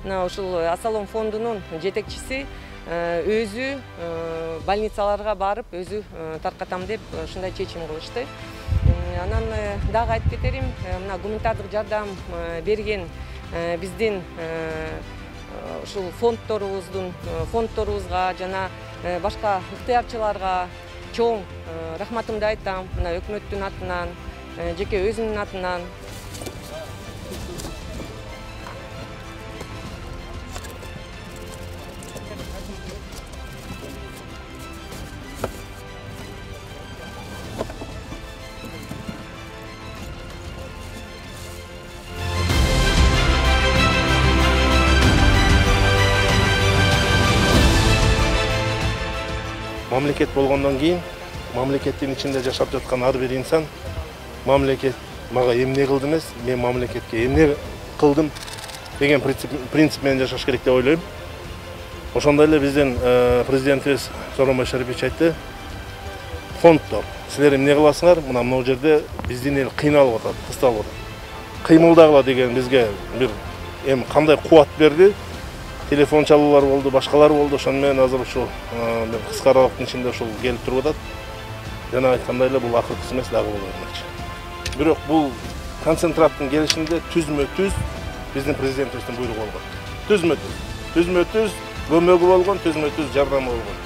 ушул Асалом фондунун жетекчиси өзү больницаларга барып, өзү таркатам деп ушундай чечим кылышты. Анан дагы айтып кетерим, мына гуманитардык жардам берген биздин ушул фондторубузга жана башка ыктыярчыларга чоң рахматымды айтам. Мына өкмөттүн атынан, жеке өзүмдүн атынан. Мамлекет болгондон кийин, мамлекеттин ичинде жашап жаткан ар бир инсан мамлекет мага эмне кылды эмес, мен мамлекетке эмне кылдым деген принцип менен жашаш керек деп ойлойм. Ошондой эле биздин президентибиз Сооронбай Шарипович айтты, фонддор, силер эмне кыласыңар? Мына могу жерде биздин эл кыйналып атат, кысталып атат. Кыймылдагыла деген бизге бир кандай кубат берди. Телефон чалуулар болду, башкалар болду. Ошону менен азыр ушул кыска аралыктын ичинде ушул келип туруп атат. Жана айткандай эле бул акыркысы эмес, дагы боло бермекчи. Бирок бул концентраттын келишинде түзмө-түз биздин президентибиздин буйругу болгон. Түзмө-түз көмөгү болгон, түзмө-түз жардамы болгон.